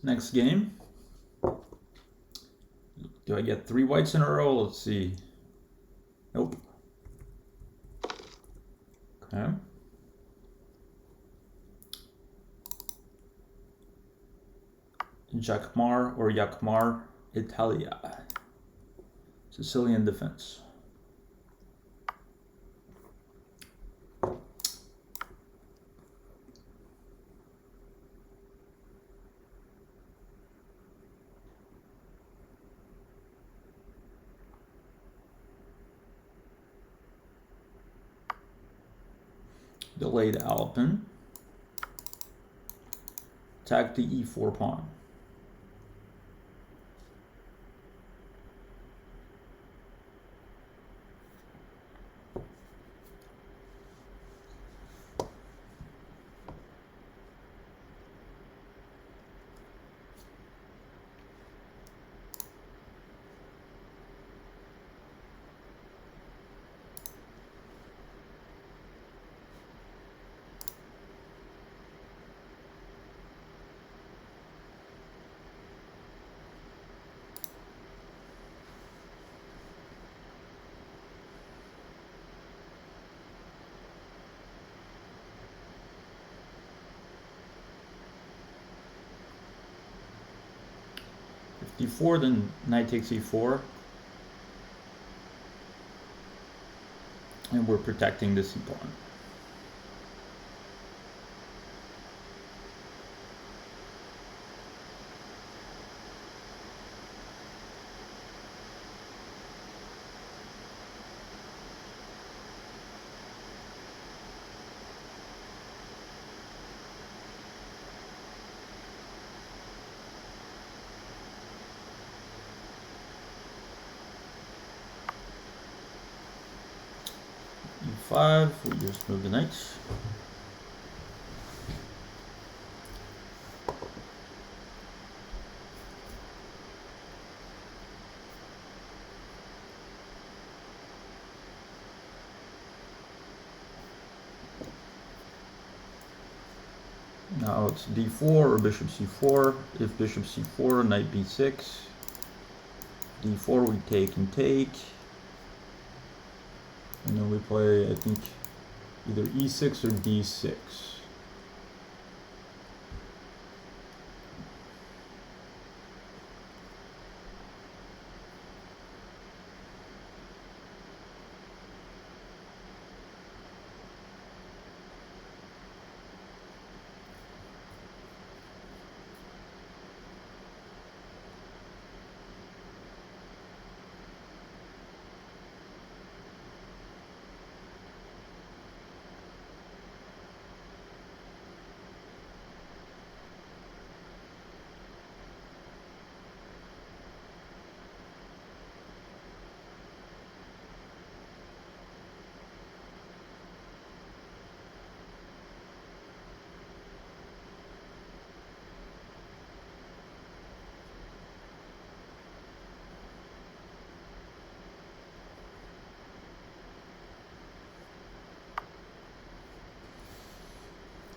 Next game. Do I get 3 whites in a row? Let's see. Nope. Okay. Jacmar or Yakmar, Italia. Sicilian defense. Delayed Alapin. Attack the e4 pawn. D4, then knight takes e4. And we're protecting the c pawn. E5, we just move the knight. Now it's d4 or bishop c4. If bishop c4, knight b6. d4, we take and take. And then we play, I think, either e6 or d6.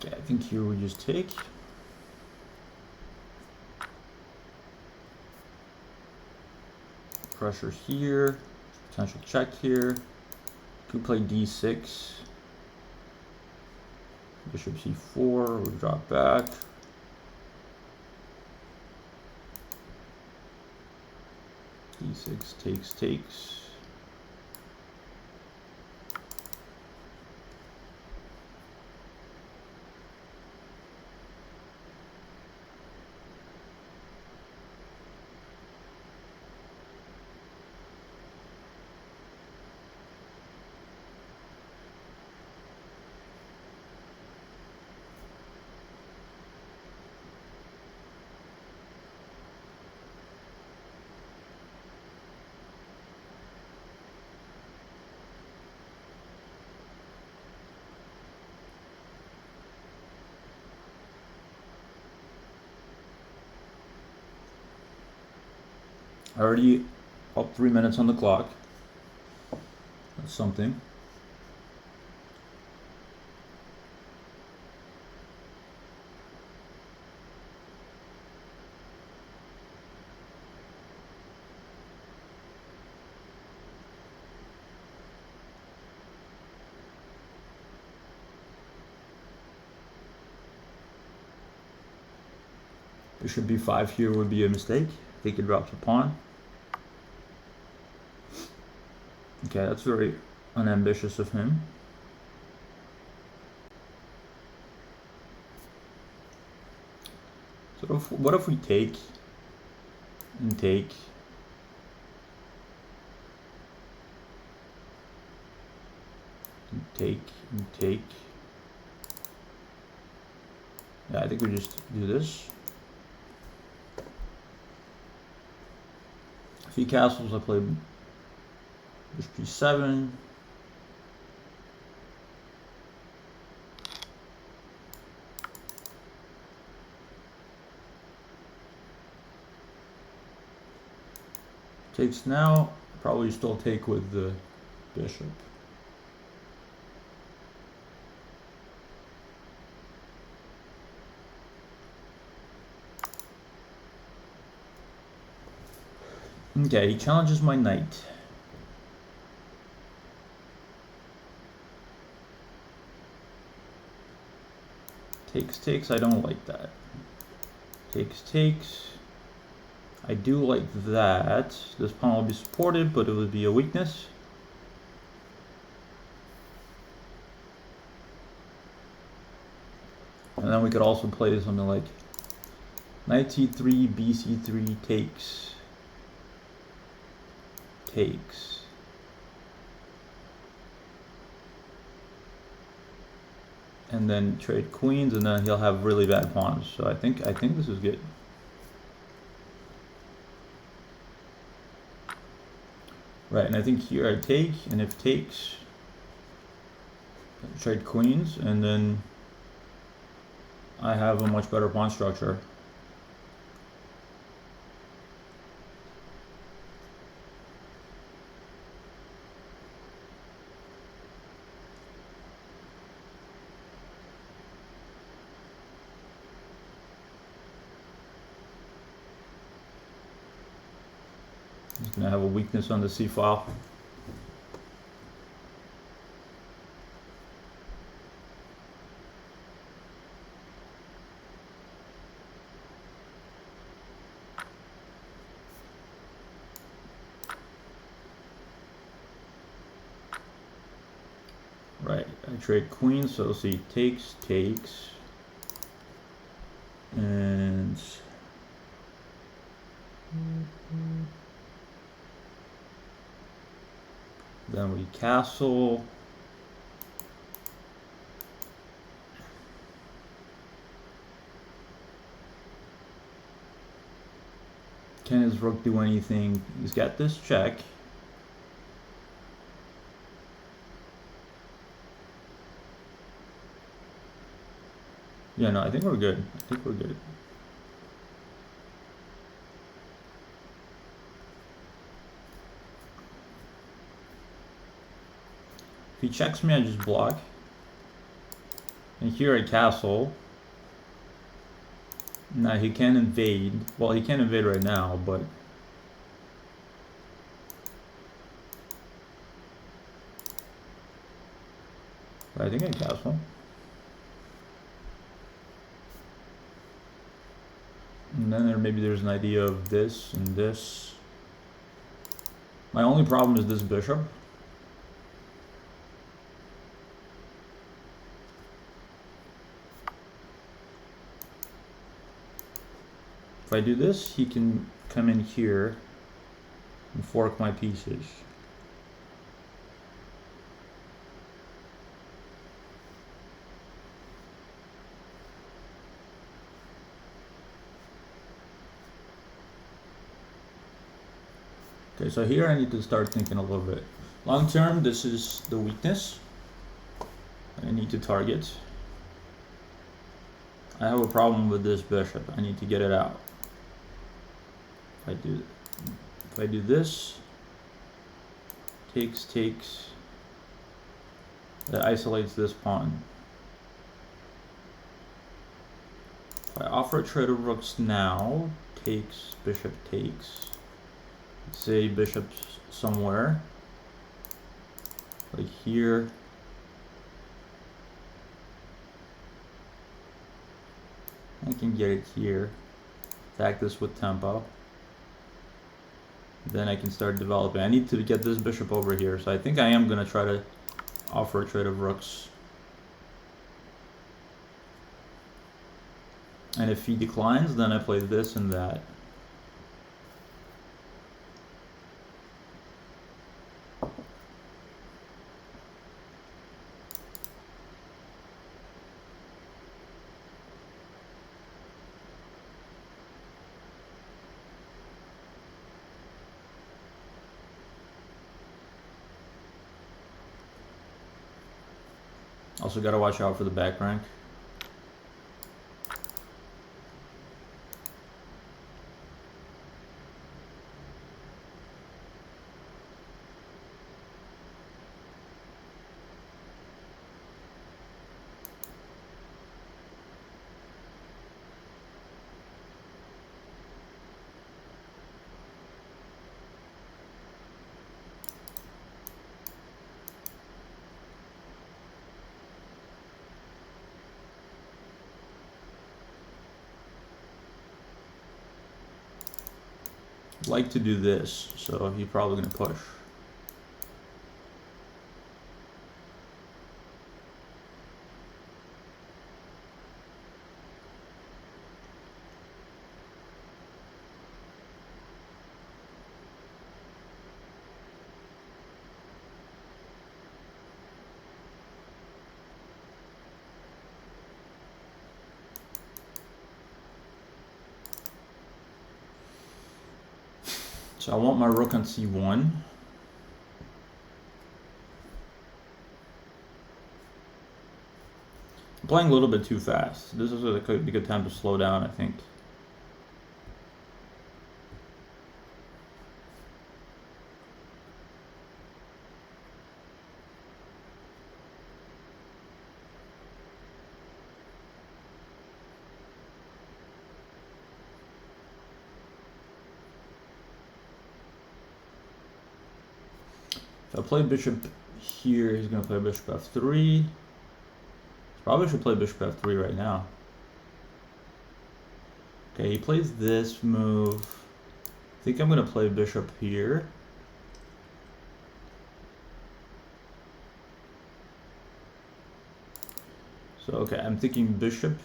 Okay, I think here we just take. Pressure here, potential check here. Could play d6. Bishop c4, we drop back. d6 takes. Already up 3 minutes on the clock. That's something. Bishop b5 here would be a mistake. I think it drops a pawn. Okay, that's very unambitious of him. So what if we take and take? And take and take. Yeah, I think we just do this. If he castles, I play bishop g7. Takes now, probably still take with the bishop. Okay, he challenges my knight. Takes, takes, I don't like that. Takes, takes. I do like that. This pawn will be supported, but it would be a weakness. And then we could also play something like knight c3, bc3, takes, takes. And then trade queens, and then he'll have really bad pawns. So I think this is good. Right, and I think here I take, and if takes, trade queens, and then I have a much better pawn structure. He's gonna have a weakness on the c file. Right, I trade queen, so see takes, takes, and then we castle. Can his rook do anything? He's got this check. Yeah, no, I think we're good. I think we're good. If he checks me, I just block. And here I castle. Now he can invade. Well, he can't invade right now, but I think I castle. And then maybe there's an idea of this and this. My only problem is this bishop. If I do this, he can come in here and fork my pieces. Okay, so here I need to start thinking a little bit. Long term, this is the weakness I need to target. I have a problem with this bishop. I need to get it out. If I do this, takes, takes, that isolates this pawn. If I offer a trade of rooks now, takes, bishop takes. Say bishop somewhere, like here. I can get it here. Attack this with tempo. Then I can start developing. I need to get this bishop over here, so I think I am going to try to offer a trade of rooks. And if he declines, then I play this and that. Also got to watch out for the back rank. Like to do this, so he's probably going to push. So I want my rook on c1. I'm playing a little bit too fast. This is a good time to slow down, I think. If I play bishop here, he's going to play bishop f3. Probably should play bishop f3 right now. Okay, he plays this move. I think I'm going to play bishop here. So, okay, I'm thinking bishop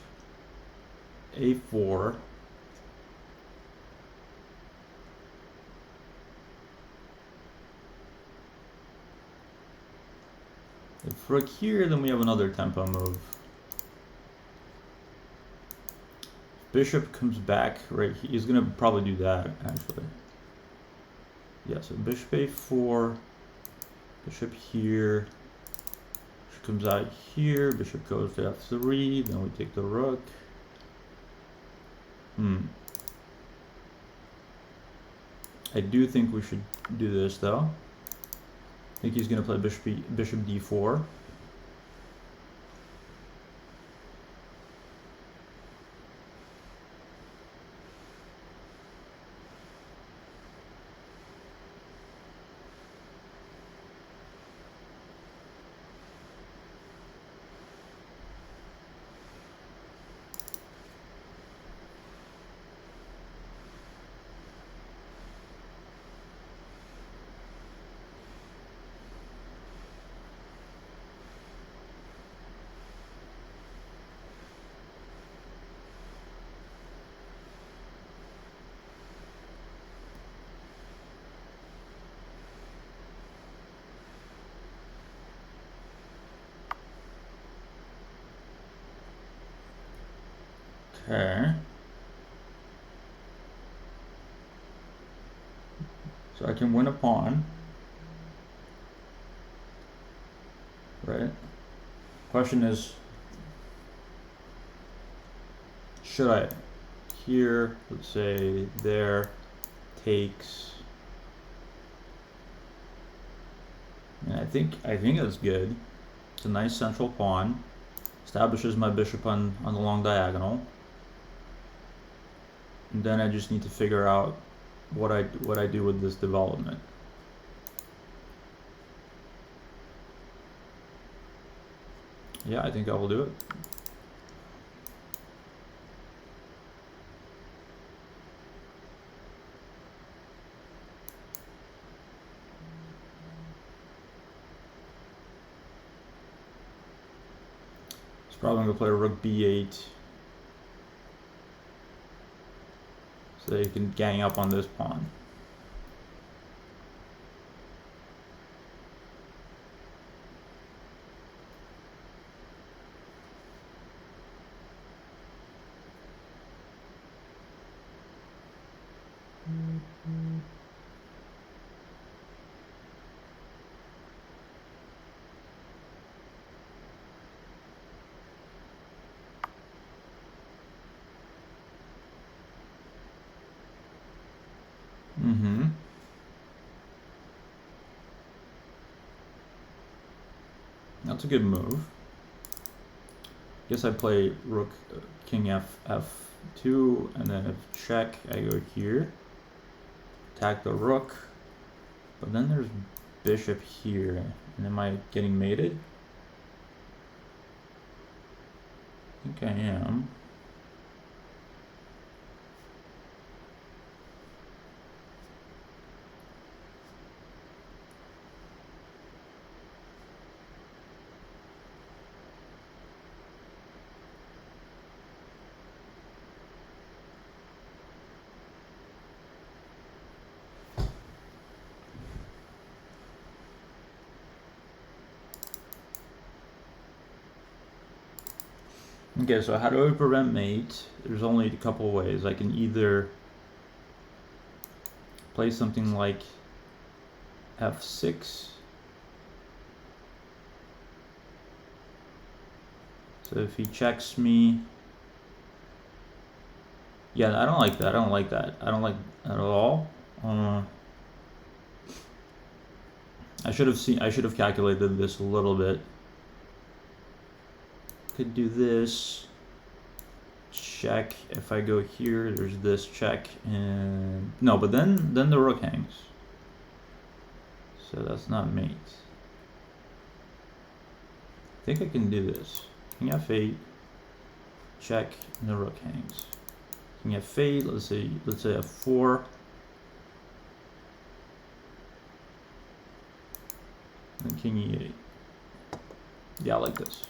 a4. If rook here, then we have another tempo move. Bishop comes back right here. He's gonna probably do that, actually. Yeah, so bishop a4, bishop here, bishop comes out here, bishop goes to f3, then we take the rook. I do think we should do this, though. I think he's going to play bishop d4. Okay. So I can win a pawn. Right? Question is, should I here, let's say there, takes, and I think that's good. It's a nice central pawn. Establishes my bishop on the long diagonal. And then I just need to figure out what I do with this development. Yeah, I think I will do it. probably gonna play rook b8. So they can gang up on this pawn. That's a good move. Guess I play rook, king f2, and then if check, I go here. Attack the rook. But then there's bishop here. And am I getting mated? I think I am. Okay, so how do I prevent mate? There's only a couple ways. I can either play something like f6. So if he checks me, yeah, I don't like that. I don't like that. I don't like that at all. I should have calculated this a little bit. Could do this. Check. If I go here, there's this check, and no, but then the rook hangs. So that's not mate. I think I can do this. King f8, check, and the rook hangs. King f8, let's say f4. And king e8. Yeah, like this.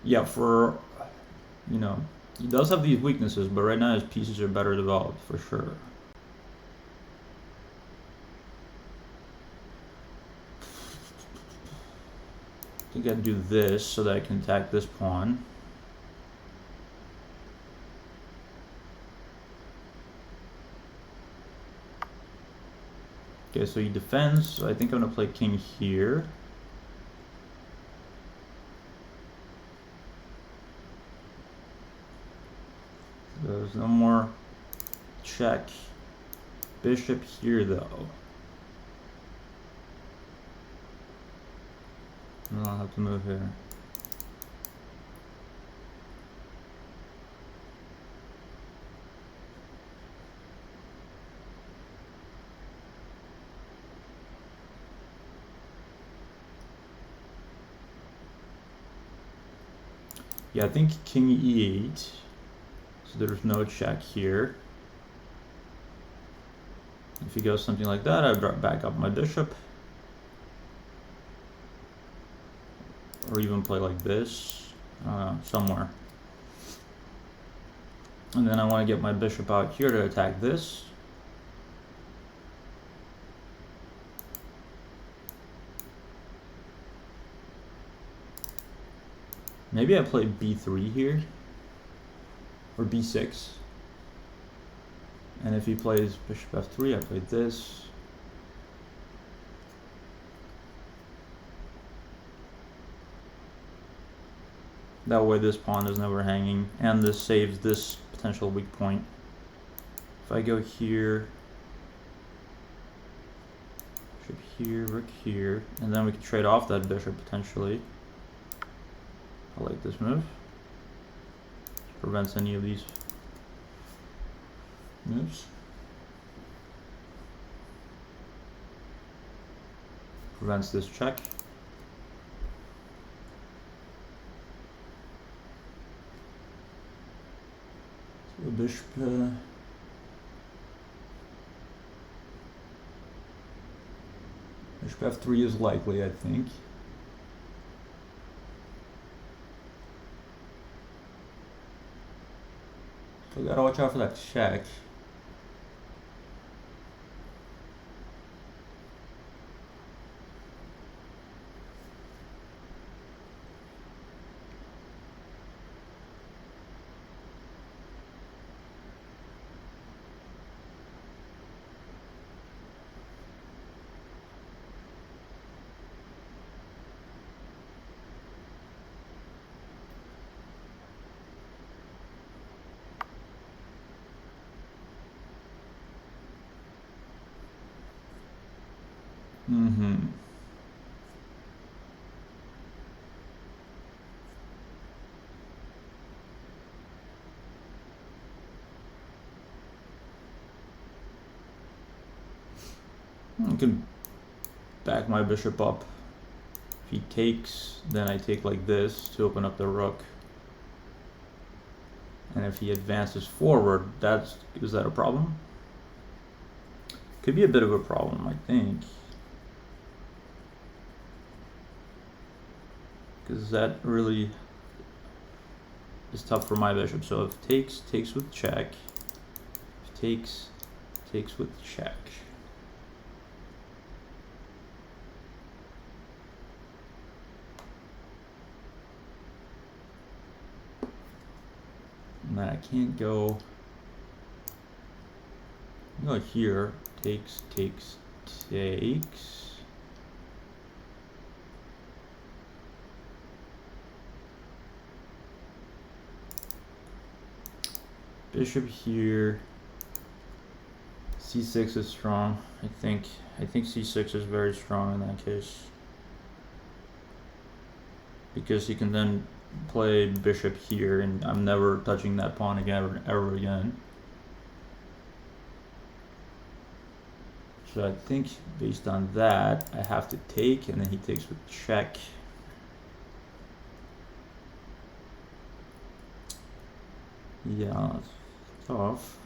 Yeah, for, you know, he does have these weaknesses, but right now his pieces are better developed for sure. I think I'd do this so that I can attack this pawn. Okay, so he defends, so I think I'm gonna play king here. There's no more check. Bishop here though. I'll have to move here. Yeah, I think king e8. So there's no check here. If he goes something like that, I drop back up my bishop. Or even play like this, somewhere. And then I want to get my bishop out here to attack this. Maybe I play b3 here. Or b6. And if he plays bishop f3, I play this. That way this pawn is never hanging, and this saves this potential weak point. If I go here, bishop here, rook here, and then we can trade off that bishop potentially. I like this move. Prevents any of these moves. Prevents this check. So bishop. Bishop f3 is likely, I think. So gotta watch out for that check. I can back my bishop up. If he takes, then I take like this to open up the rook. And if he advances forward, is that a problem? Could be a bit of a problem, I think. Because that really is tough for my bishop. So if takes with check. If takes with check. And then I can't go here. Takes. Bishop here. C6 is strong. I think C6 is very strong in that case. Because he can then play bishop here, and I'm never touching that pawn again, ever again. So I think based on that, I have to take, and then he takes with check. Yeah, it's tough.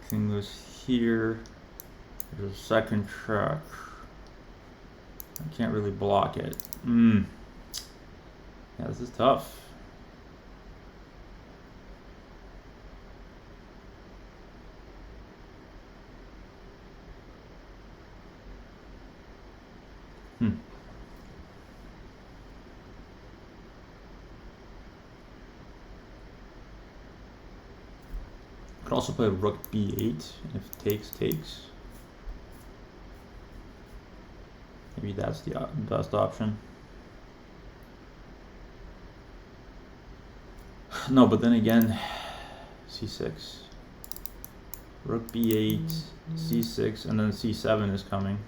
King goes here. There's a second check. I can't really block it. Yeah, this is tough. Could also play rook b8 if takes. Maybe that's the best option. No, but then again, c6, rook b8, c6, and then c7 is coming.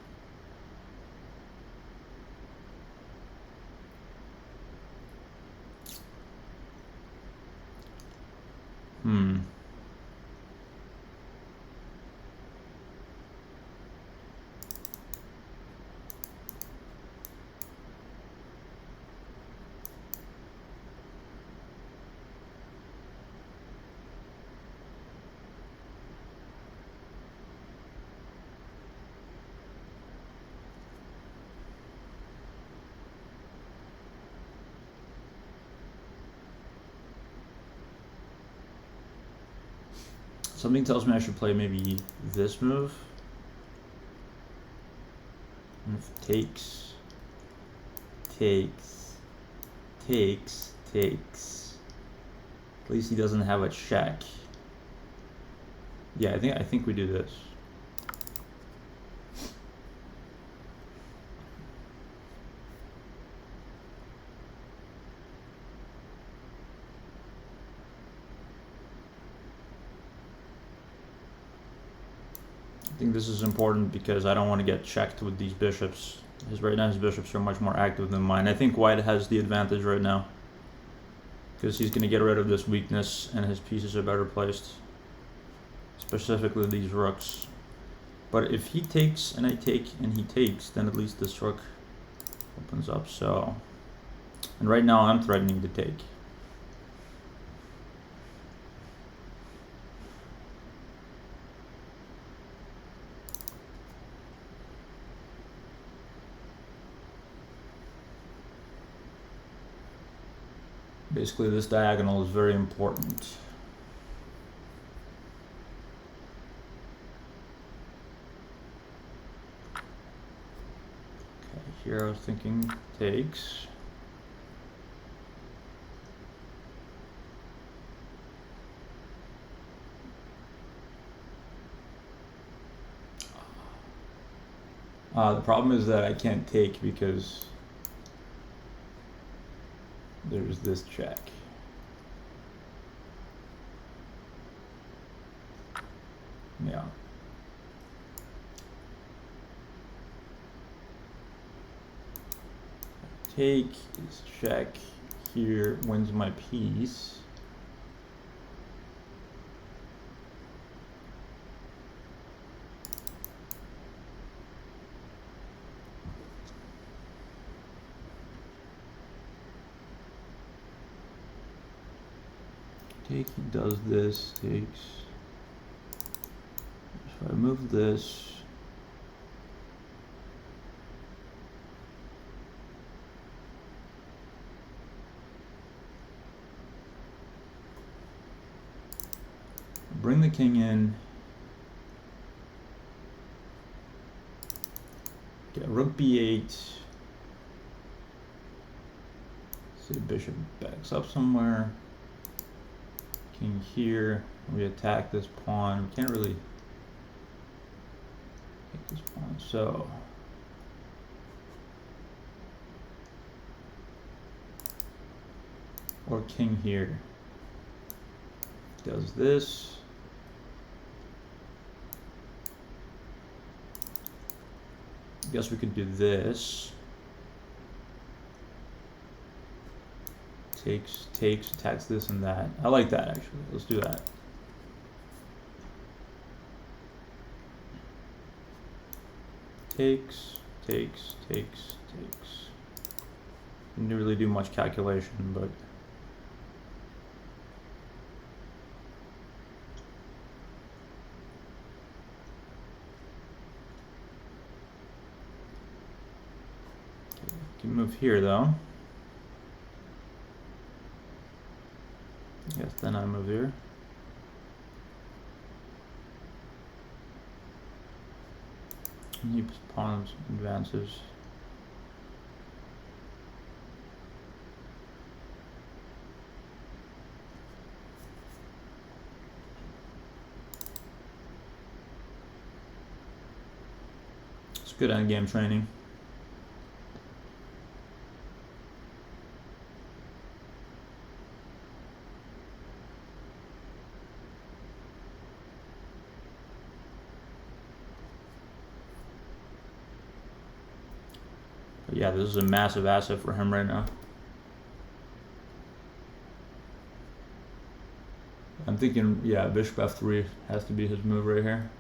Something tells me I should play maybe this move. And if takes. At least he doesn't have a check. Yeah, I think we do this. I think this is important because I don't want to get checked with these bishops. Because right now his bishops are much more active than mine. I think white has the advantage right now. Because he's going to get rid of this weakness and his pieces are better placed. Specifically these rooks. But if he takes and I take and he takes, then at least this rook opens up. So, and right now I'm threatening to take. Basically this diagonal is very important. Okay, here I was thinking takes. The problem is that I can't take because there's this check. Yeah. Take is check. Here wins my piece. Take, he does this, takes. If I move this, bring the king in, get rook b8, say bishop backs up somewhere, king here, we attack this pawn, we can't really take this pawn, so or king here does this. I guess we could do this. Takes, attacks this and that. I like that actually. Let's do that. Takes. Didn't really do much calculation, but can move here though. Yes, then I move here. And he pawns advances. It's good endgame training. But yeah, this is a massive asset for him right now. I'm thinking, yeah, bishop f3 has to be his move right here.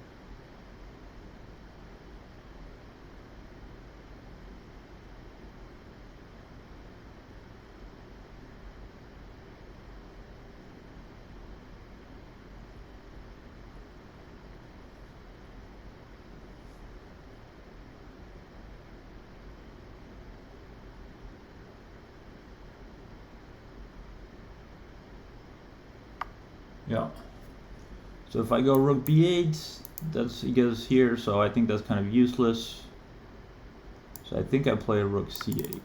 Yeah. So if I go rook b8, he goes here, so I think that's kind of useless. So I think I play rook c8.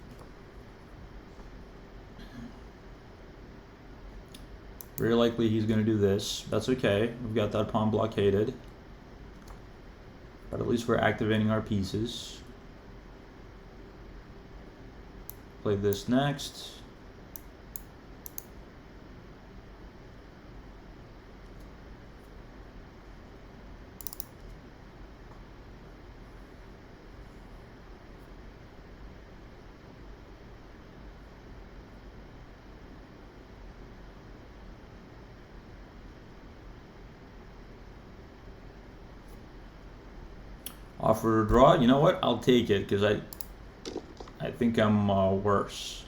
Very likely he's going to do this. That's okay. We've got that pawn blockaded. But at least we're activating our pieces. Play this next. Offer a draw. You know what? I'll take it because I think I'm worse.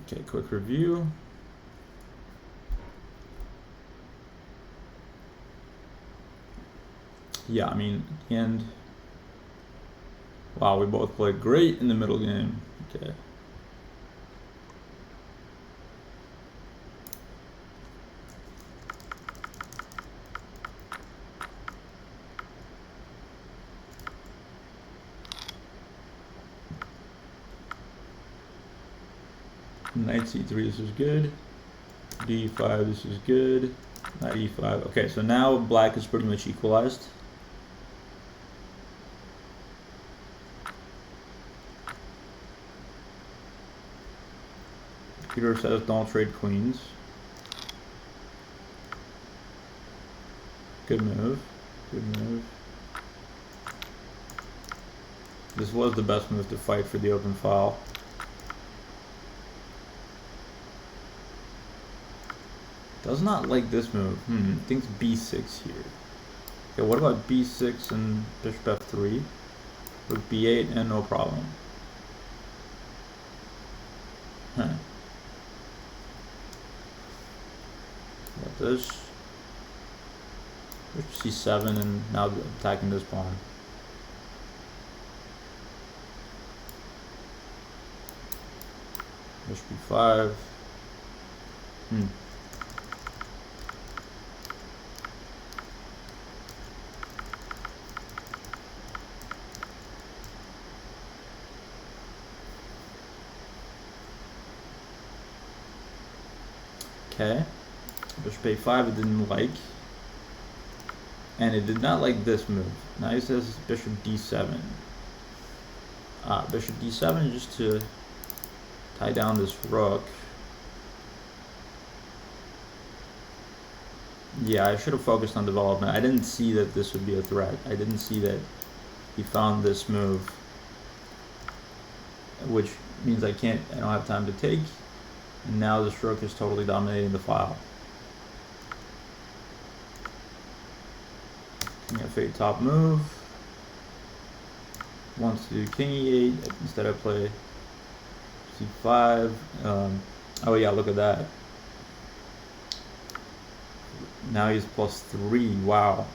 Okay, quick review. Yeah, I mean, and wow, we both played great in the middle game. Okay. Knight c3, this is good. d5, this is good. Knight e5. Okay, so now black is pretty much equalized. Peter says don't trade queens. Good move. Good move. This was the best move to fight for the open file. Does not like this move. Thinks b6 here. Okay, what about b6 and bishop f3? Rook b8 and no problem. Huh. Got this. Rook c7 and now attacking this pawn. Bishop b5. Okay, bishop a5 it didn't like, and it did not like this move. Now he says bishop d7. Bishop d7 just to tie down this rook. Yeah, I should have focused on development. I didn't see that this would be a threat. I didn't see that he found this move, which means I don't have time to take. And now this rook is totally dominating the file. King f8 top move. Wants to do king e8. Instead I play c5. Oh yeah, look at that. Now he's +3. Wow.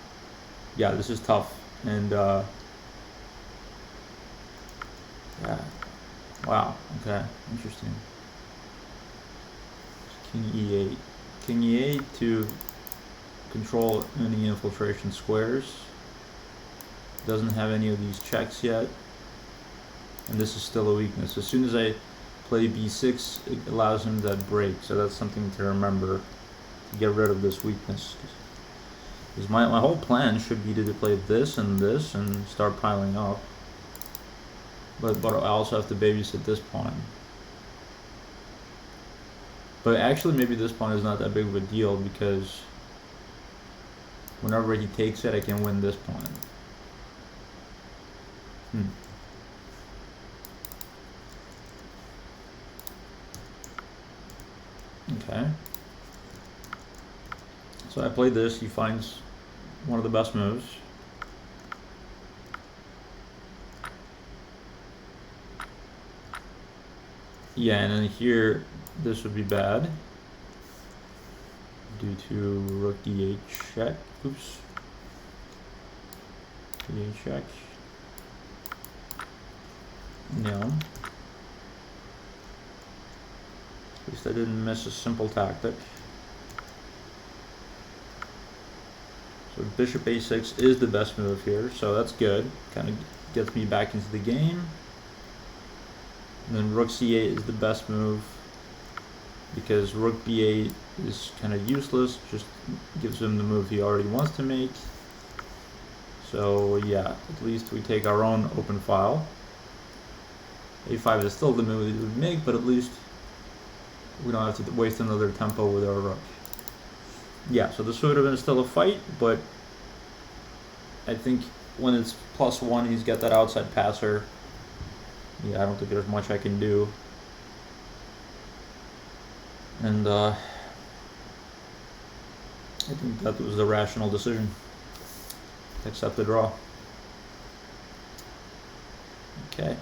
Yeah, this is tough. And yeah. Wow. Okay. Interesting. King e8. King e8 to control any infiltration squares. Doesn't have any of these checks yet. And this is still a weakness. As soon as I play b6, it allows him that break. So that's something to remember to get rid of this weakness. Because my whole plan should be to play this and start piling up. But I also have to babysit this pawn. But actually maybe this pawn is not that big of a deal because whenever he takes it I can win this pawn. Okay. So I play this, he finds one of the best moves. Yeah, and then here this would be bad due to rook d8 check. Oops. D8 check. No. At least I didn't miss a simple tactic. So bishop a6 is the best move here, so that's good. Kind of gets me back into the game. And then rook c8 is the best move because rook b8 is kind of useless, just gives him the move he already wants to make. So yeah, at least we take our own open file. a5 is still the move he would make, but at least we don't have to waste another tempo with our rook. Yeah, so this would have been still a fight, but I think when it's +1, he's got that outside passer. Yeah, I don't think there's much I can do. And I think that was the rational decision. Accept the draw. Okay.